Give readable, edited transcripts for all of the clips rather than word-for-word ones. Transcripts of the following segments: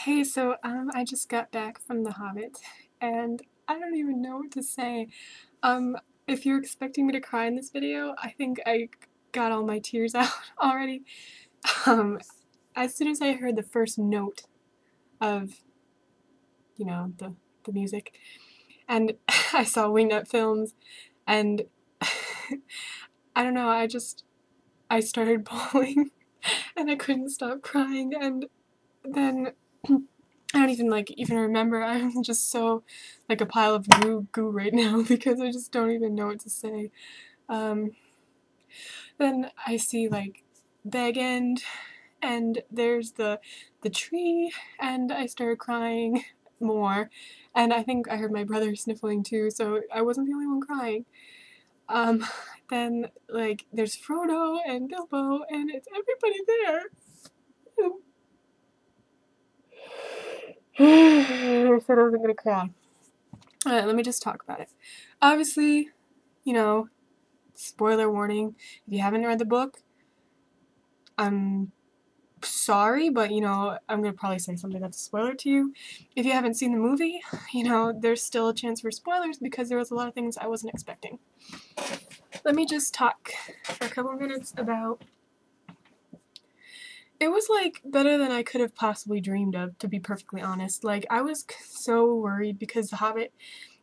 Hey, I just got back from The Hobbit, and I don't even know what to say. Um, if you're expecting me to cry in this video, I think I got all my tears out already. Um, as soon as I heard the first note of, the music, and I saw Wingnut Films, and I don't know, I started bawling, and I couldn't stop crying, and then I don't even remember. I'm just so like a pile of goo right now because I just don't even know what to say. Um, then I see like Bag End, and there's the tree, and I started crying more, and I think I heard my brother sniffling too, so I wasn't the only one crying. Um, then like there's Frodo and Bilbo, and it's everybody there. I said I wasn't gonna cry. Alright, let me just talk about it. Obviously, you know, spoiler warning, if you haven't read the book, I'm sorry, but I'm gonna probably say something that's a spoiler to you. If you haven't seen the movie, there's still a chance for spoilers because there was a lot of things I wasn't expecting. Let me just talk for a couple of minutes about. It was like better than I could have possibly dreamed of, to be perfectly honest. Like, I was so worried because The Hobbit,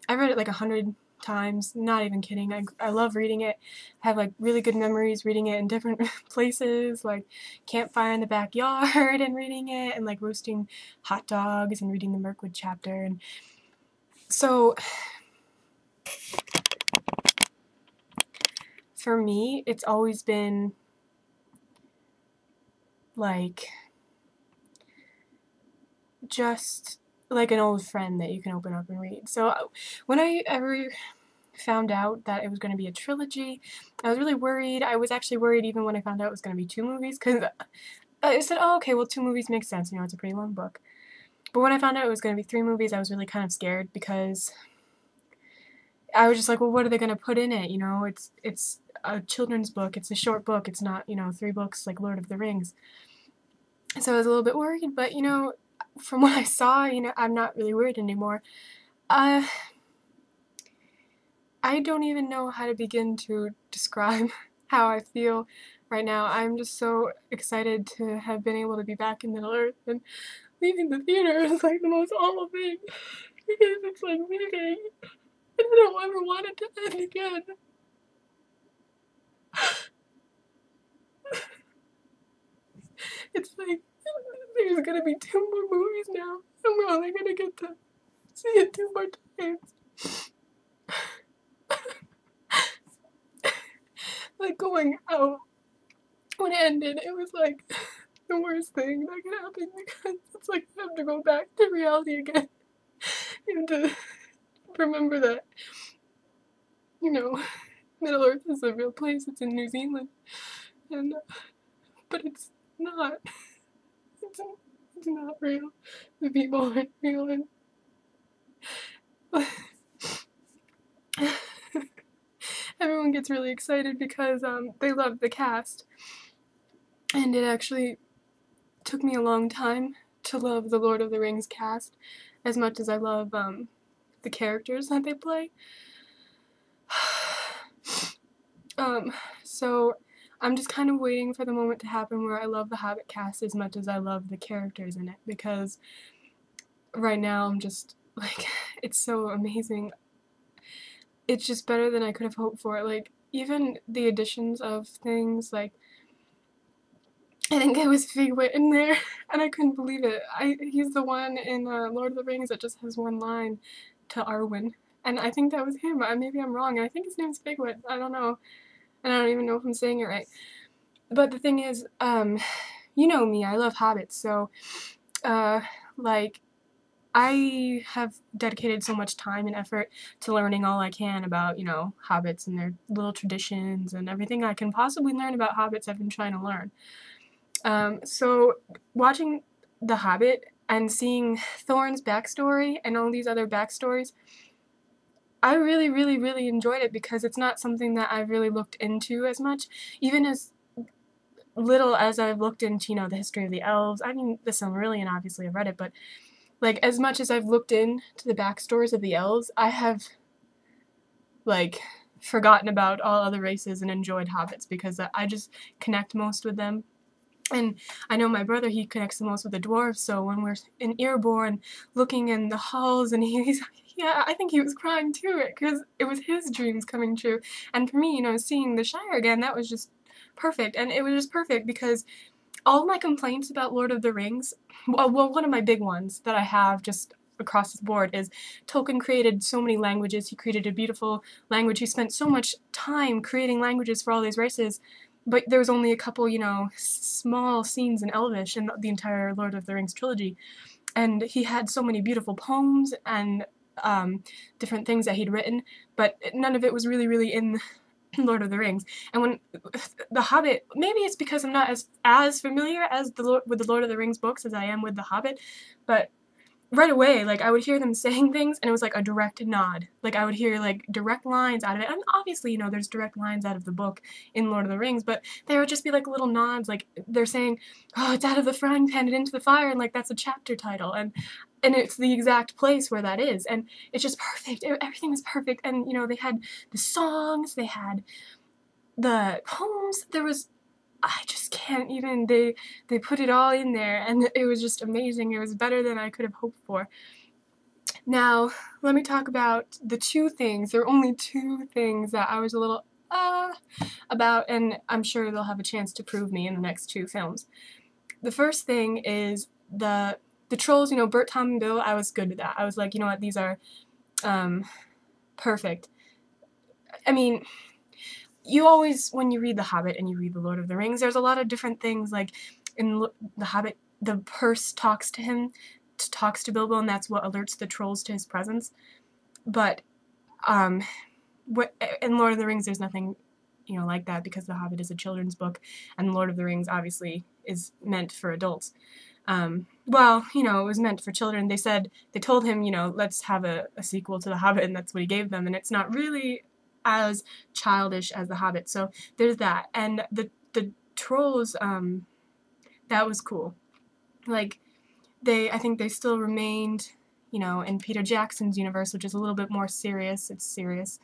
I read it like 100 times, not even kidding. I love reading it. I have like really good memories reading it in different places, like campfire in the backyard and reading it, and like roasting hot dogs and reading the Mirkwood chapter. And so for me, it's always been like just like an old friend that you can open up and read. So when I ever found out that it was going to be a trilogy, I was really worried. I was actually worried even when I found out it was going to be 2 movies, because I said, oh, okay, well, 2 movies makes sense. It's a pretty long book. But when I found out it was going to be 3 movies, I was really kind of scared because I was just like, well, what are they going to put in it? It's a children's book. It's a short book. It's not, 3 books like Lord of the Rings. So I was a little bit worried, but, from what I saw, I'm not really worried anymore. I don't even know how to begin to describe how I feel right now. I'm just so excited to have been able to be back in Middle Earth, and leaving the theater is like the most awful thing because it's like leaving and I don't ever want it to end again. It's like there's gonna be 2 more movies now, and we're only gonna get to see it 2 more times. Like going out when it ended, it was like the worst thing that could happen because it's like you have to go back to reality again. You have to remember that, Middle Earth is a real place. It's in New Zealand, and but it's not. It's, it's not real. The people aren't real, and everyone gets really excited because they love the cast, and it actually took me a long time to love the Lord of the Rings cast as much as I love the characters that they play. So I'm just kind of waiting for the moment to happen where I love the Hobbit cast as much as I love the characters in it, because right now I'm just like, it's so amazing. It's just better than I could have hoped for. Like, even the additions of things, like, I think it was Figwit in there, and I couldn't believe it. He's the one in Lord of the Rings that just has one line to Arwen, and I think that was him. Maybe I'm wrong. I think his name's Figwit. I don't know, and I don't even know if I'm saying it right. But the thing is, you know me, I love Hobbits, so, like, I have dedicated so much time and effort to learning all I can about, hobbits and their little traditions, and everything I can possibly learn about hobbits I've been trying to learn. So watching The Hobbit and seeing Thorin's backstory and all these other backstories, I really, really, really enjoyed it because it's not something that I've really looked into as much. Even as little as I've looked into, the history of the elves, I mean, the Silmarillion, obviously, I've read it, but, like, as much as I've looked into the backstories of the elves, I have, like, forgotten about all other races and enjoyed hobbits because I just connect most with them. And I know my brother, he connects the most with the dwarves, so when we're in Erebor looking in the halls, and he's, yeah, I think he was crying too, because it was his dreams coming true. And for me, seeing the Shire again, that was just perfect. And it was just perfect because all my complaints about Lord of the Rings, well, one of my big ones that I have just across the board is Tolkien created so many languages. He created a beautiful language. He spent so much time creating languages for all these races, but there was only a couple, small scenes in Elvish in the entire Lord of the Rings trilogy. And he had so many beautiful poems and different things that he'd written, but none of it was really in Lord of the Rings. And when The Hobbit, maybe it's because I'm not as familiar with the Lord of the Rings books as I am with The Hobbit, but right away, like, I would hear them saying things, and it was like a direct nod. Like, I would hear, like, direct lines out of it. And obviously, there's direct lines out of the book in Lord of the Rings, but they would just be, like, little nods, like, they're saying, oh, it's out of the frying pan and into the fire, and, like, that's a chapter title, and it's the exact place where that is, and it's just perfect. Everything was perfect, and, they had the songs, they had the poems, I just can't even, they put it all in there, and it was just amazing. It was better than I could have hoped for. Now, let me talk about the two things. There are only two things that I was a little, about, and I'm sure they'll have a chance to prove me in the next two films. The first thing is the trolls, Bert, Tom, and Bill. I was good with that. I was like, you know what, these are, perfect. I mean, you always, when you read The Hobbit and you read The Lord of the Rings, there's a lot of different things, like, in The Hobbit, the purse talks to Bilbo, and that's what alerts the trolls to his presence. But, in Lord of the Rings, there's nothing, like that, because The Hobbit is a children's book, and The Lord of the Rings, obviously, is meant for adults. Well, it was meant for children. They told him, let's have a sequel to The Hobbit, and that's what he gave them, and it's not really as childish as The Hobbit. So there's that. And the trolls, that was cool. Like, I think they still remained, in Peter Jackson's universe, which is a little bit more serious. It's serious.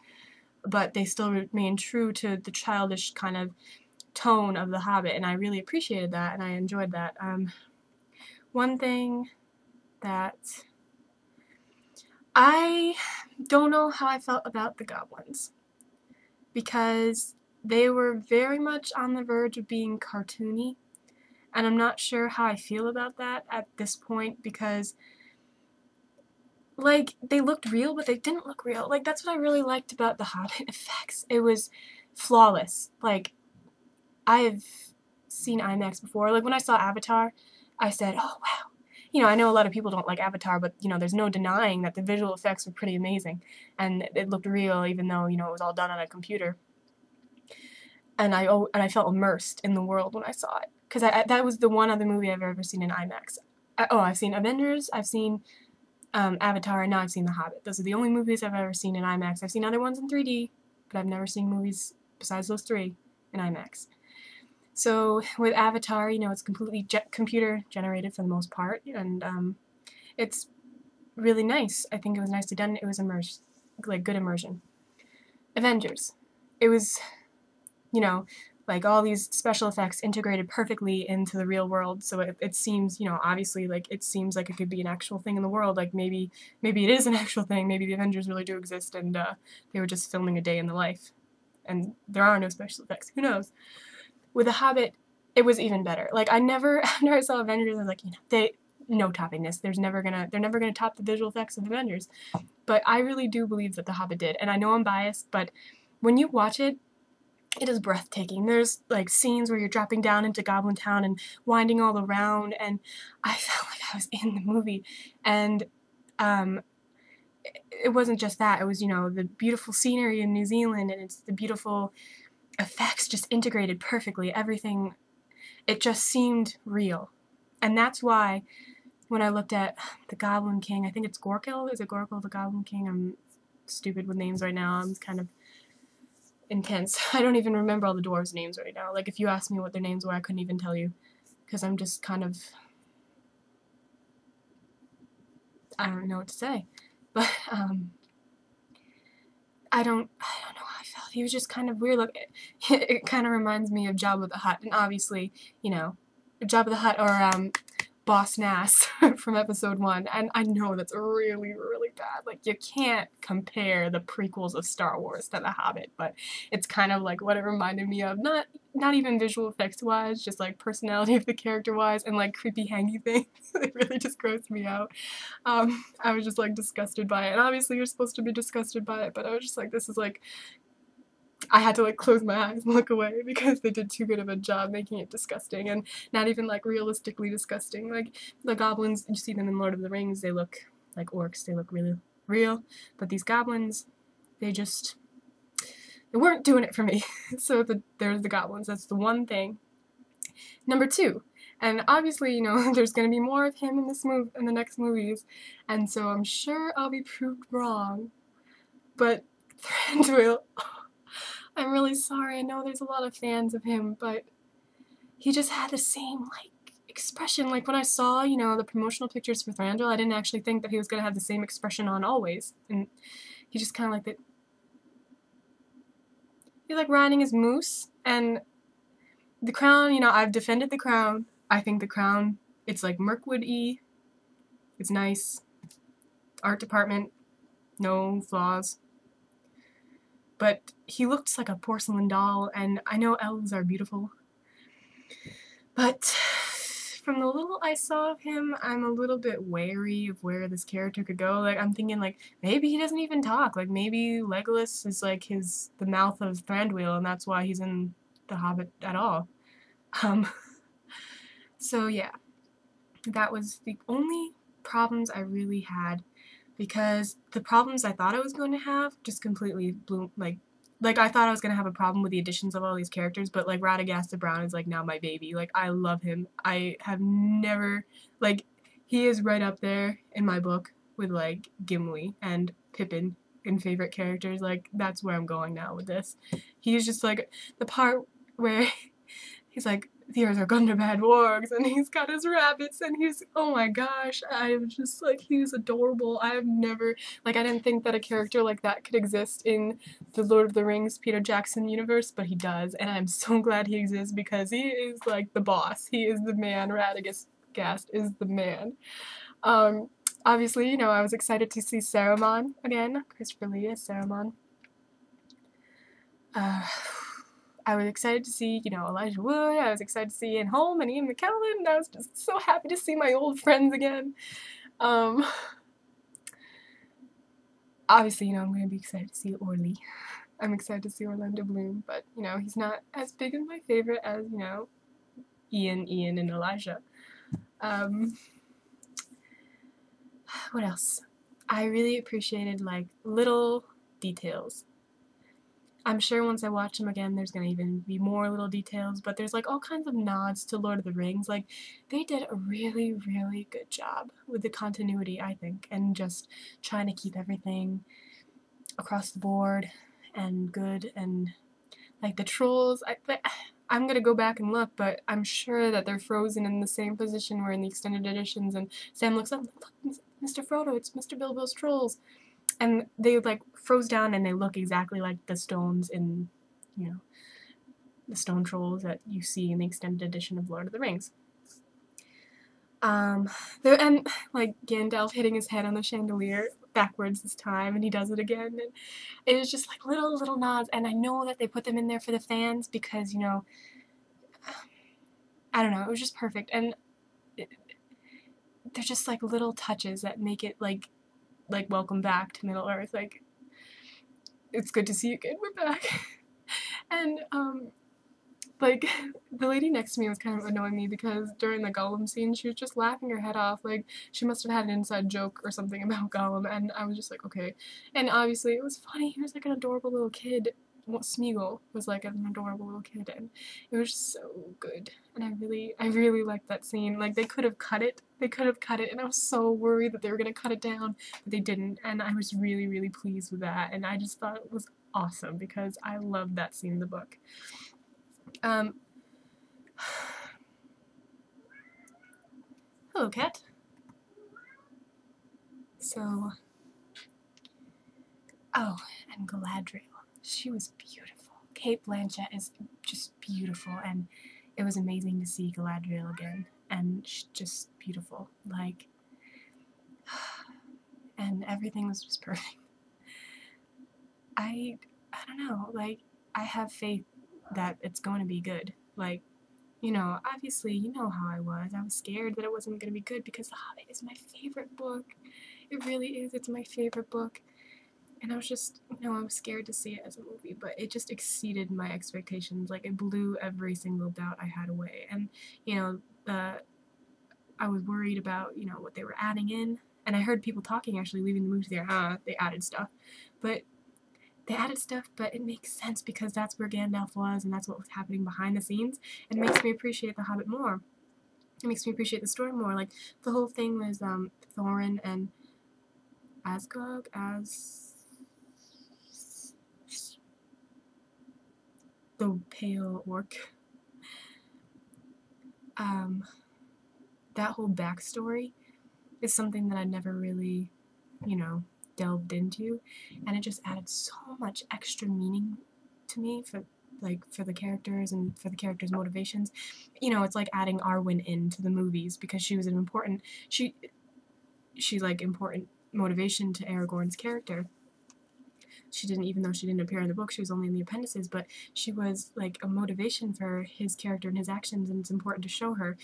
But they still remain true to the childish kind of tone of The Hobbit, and I really appreciated that, and I enjoyed that. One thing that I don't know how I felt about the Goblins, because they were very much on the verge of being cartoony, and I'm not sure how I feel about that at this point, because, like, they looked real, but they didn't look real. Like, that's what I really liked about the Hobbit effects. It was flawless. Like, I have seen IMAX before. Like, when I saw Avatar, I said, oh, wow. I know a lot of people don't like Avatar, but, there's no denying that the visual effects were pretty amazing, and it looked real, even though, it was all done on a computer. And I felt immersed in the world when I saw it, because that was the one other movie I've ever seen in IMAX. I've seen Avengers, I've seen Avatar, and now I've seen The Hobbit. Those are the only movies I've ever seen in IMAX. I've seen other ones in 3D, but I've never seen movies besides those three in IMAX. So with Avatar, it's completely computer generated for the most part, and it's really nice. I think it was nicely done. It was immersed, like, good immersion. Avengers. It was, like, all these special effects integrated perfectly into the real world, so it seems, obviously, like, it seems like it could be an actual thing in the world. Like, maybe it is an actual thing. Maybe the Avengers really do exist, and they were just filming a day in the life, and there are no special effects. Who knows? With The Hobbit, it was even better. Like, after I saw Avengers, I was like, no topping this. They're never gonna top the visual effects of Avengers. But I really do believe that The Hobbit did, and I know I'm biased, but when you watch it, it is breathtaking. There's, like, scenes where you're dropping down into Goblin Town and winding all around, and I felt like I was in the movie. And it wasn't just that. It was, the beautiful scenery in New Zealand, and it's the beautiful effects just integrated perfectly. Everything, it just seemed real. And that's why when I looked at the Goblin King, I think it's Gorkil. Is it Gorkil, the Goblin King? I'm stupid with names right now. I'm kind of intense. I don't even remember all the dwarves' names right now. Like, if you asked me what their names were, I couldn't even tell you. Because I'm just kind of... I don't know what to say. But, I don't know how I felt. He was just kind of weird. Like, it kind of reminds me of Jabba the Hutt. And obviously, you know, Jabba the Hutt or, Boss Nass from episode 1, and I know that's really, really bad. Like, you can't compare the prequels of Star Wars to The Hobbit, but it's kind of like what it reminded me of. Not even visual effects wise, just like personality of the character wise, and like creepy hangy things. It really just grossed me out. I was just like disgusted by it, and obviously you're supposed to be disgusted by it, but I was just like, this is like, I had to like close my eyes and look away because they did too good of a job making it disgusting, and not even like realistically disgusting. Like the goblins, you see them in Lord of the Rings, they look like orcs, they look really real, but these goblins, they weren't doing it for me. So there's the goblins, that's the one thing. Number 2, and obviously, you know, there's gonna be more of him in the next movies, and so I'm sure I'll be proved wrong, but Thranduil, I'm really sorry, I know there's a lot of fans of him, but he just had the same, like, expression. Like, when I saw, you know, the promotional pictures for Thranduil, I didn't actually think that he was gonna have the same expression on always, and he just kind of like that. He's like riding his moose, and the crown, you know, I've defended the crown. I think the crown, it's like Mirkwood-y, it's nice, art department, no flaws. But he looks like a porcelain doll, and I know elves are beautiful. But from the little I saw of him, I'm a little bit wary of where this character could go. Like, I'm thinking, like, maybe he doesn't even talk. Like, maybe Legolas is, like, the mouth of Thranduil, and that's why he's in The Hobbit at all. So, yeah. That was the only problems I really had, because the problems I thought I was going to have just completely blew, like I thought I was going to have a problem with the additions of all these characters, but like Radagast the Brown is like now my baby. Like, I love him. I have never, like, he is right up there in my book with like Gimli and Pippin in favorite characters. Like, that's where I'm going now with this. He's just like the part where he's like, "These are Gundabad wargs," and he's got his rabbits, and he's, oh my gosh, I'm just like, he's adorable. I have never, like, I didn't think that a character like that could exist in the Lord of the Rings Peter Jackson universe, but he does, and I'm so glad he exists because he is like the boss. He is the man. Radagast is the man. Obviously, you know, I was excited to see Saruman again. Christopher Lee as Saruman. I was excited to see, you know, Elijah Wood. I was excited to see Ian Holm and Ian McKellen. I was just so happy to see my old friends again. Obviously, you know, I'm going to be excited to see Orly. I'm excited to see Orlando Bloom, but, you know, he's not as big of my favorite as, you know, Ian, and Elijah. What else? I really appreciated, like, little details. I'm sure once I watch them again, there's gonna even be more little details, but there's like all kinds of nods to Lord of the Rings. Like, they did a really, really good job with the continuity, I think, and just trying to keep everything across the board and good. And like the trolls, I'm gonna go back and look, but I'm sure that they're frozen in the same position where in the extended editions, and Sam looks up, "Look, Mr. Frodo, it's Mr. Bilbo's trolls." And they like froze down and they look exactly like the stones in, you know, the stone trolls that you see in the extended edition of Lord of the Rings. And like Gandalf hitting his head on the chandelier backwards this time, and he does it again, and it was just like little nods. And I know that they put them in there for the fans because, you know, I don't know, it was just perfect. And they're just like little touches that make it like welcome back to Middle Earth. Like, it's good to see you again, we're back. And like, the lady next to me was kind of annoying me because during the Gollum scene, she was just laughing her head off. Like, she must have had an inside joke or something about Gollum, and I was just like, okay. And obviously it was funny. He was like an adorable little kid. Well, Smeagol was like an adorable little kid, and it was so good. And I really liked that scene. Like, they could have cut it, and I was so worried that they were gonna cut it down, but they didn't, and I was really, really pleased with that, and I just thought it was awesome because I love that scene in the book. Hello, cat. So, oh, and Galadriel. She was beautiful. Cate Blanchett is just beautiful, and it was amazing to see Galadriel again, and she's just beautiful, like, and everything was just perfect. I don't know, like, I have faith that it's going to be good. Like, you know, obviously, you know how I was. I was scared that it wasn't going to be good because The Hobbit is my favorite book. It really is. It's my favorite book. And I was just, you know, I was scared to see it as a movie, but it just exceeded my expectations. Like, it blew every single doubt I had away. And, you know, I was worried about, you know, what they were adding in. And I heard people talking, actually, leaving the movie there, they added stuff. But they added stuff, but it makes sense because that's where Gandalf was, and that's what was happening behind the scenes. It makes me appreciate The Hobbit more. It makes me appreciate the story more. Like, the whole thing was, Thorin and Asgog, the pale orc. That whole backstory is something that I never really, you know, delved into, and it just added so much extra meaning to me for the characters and for the characters' motivations. You know, it's like adding Arwen into the movies because she was an important important motivation to Aragorn's character. She didn't, even though she didn't appear in the book, she was only in the appendices, but she was like a motivation for his character and his actions, and it's important to show her.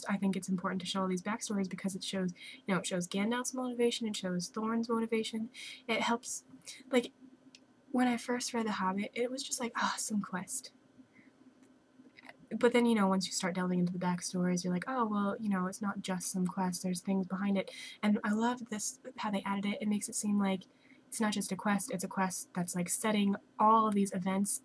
I think it's important to show all these backstories because it shows, you know, it shows Gandalf's motivation, it shows Thorin's motivation. It helps, like, when I first read The Hobbit, it was just like, some quest. But then, you know, once you start delving into the backstories, you're like, oh, well, you know, it's not just some quest, there's things behind it. And I love this, how they added it. It makes it seem like it's not just a quest, it's a quest that's like setting all of these events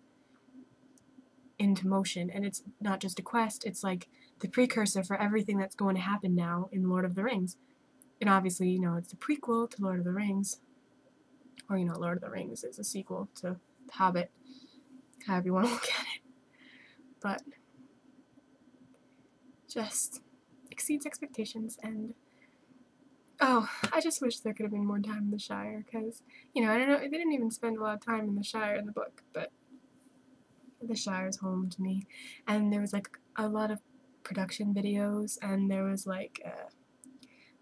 into motion. And it's not just a quest, it's like the precursor for everything that's going to happen now in Lord of the Rings. And obviously, you know, it's the prequel to Lord of the Rings. Or, you know, Lord of the Rings is a sequel to The Hobbit, however you want to look at it. But just exceeds expectations, and I just wish there could have been more time in the Shire, because, you know, I don't know, they didn't even spend a lot of time in the Shire in the book, but the Shire's home to me. And there was like a lot of production videos, and there was like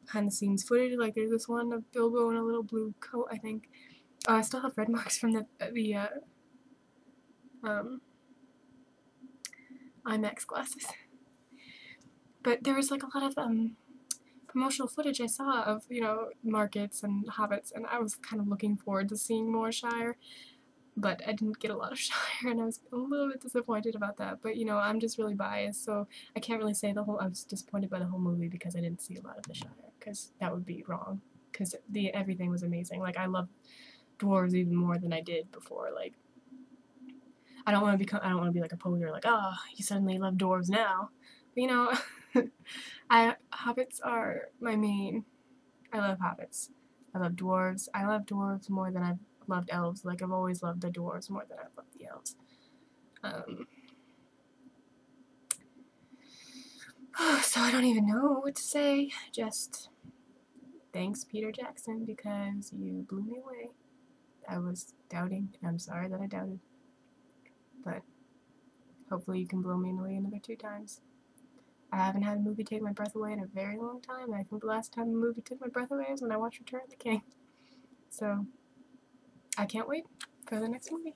behind the scenes footage. Like, there's this one of Bilbo in a little blue coat, I think. I still have red marks from the IMAX glasses. But there was like a lot of promotional footage I saw of, you know, markets and hobbits, and I was kind of looking forward to seeing more Shire, but I didn't get a lot of Shire, and I was a little bit disappointed about that. But, you know, I'm just really biased, so I can't really say I was disappointed by the whole movie because I didn't see a lot of the Shire, because that would be wrong, because everything was amazing. Like, I love dwarves even more than I did before. Like, I don't want to be like a poser, like, oh, you suddenly love dwarves now. But, you know, hobbits are my main. I love hobbits. I love dwarves. I love dwarves more than I've loved elves. Like, I've always loved the dwarves more than I've loved the elves. So I don't even know what to say. Just thanks, Peter Jackson, because you blew me away. I was doubting, and I'm sorry that I doubted. But hopefully you can blow me away another 2 times. I haven't had a movie take my breath away in a very long time, and I think the last time a movie took my breath away was when I watched Return of the King. So, I can't wait for the next movie.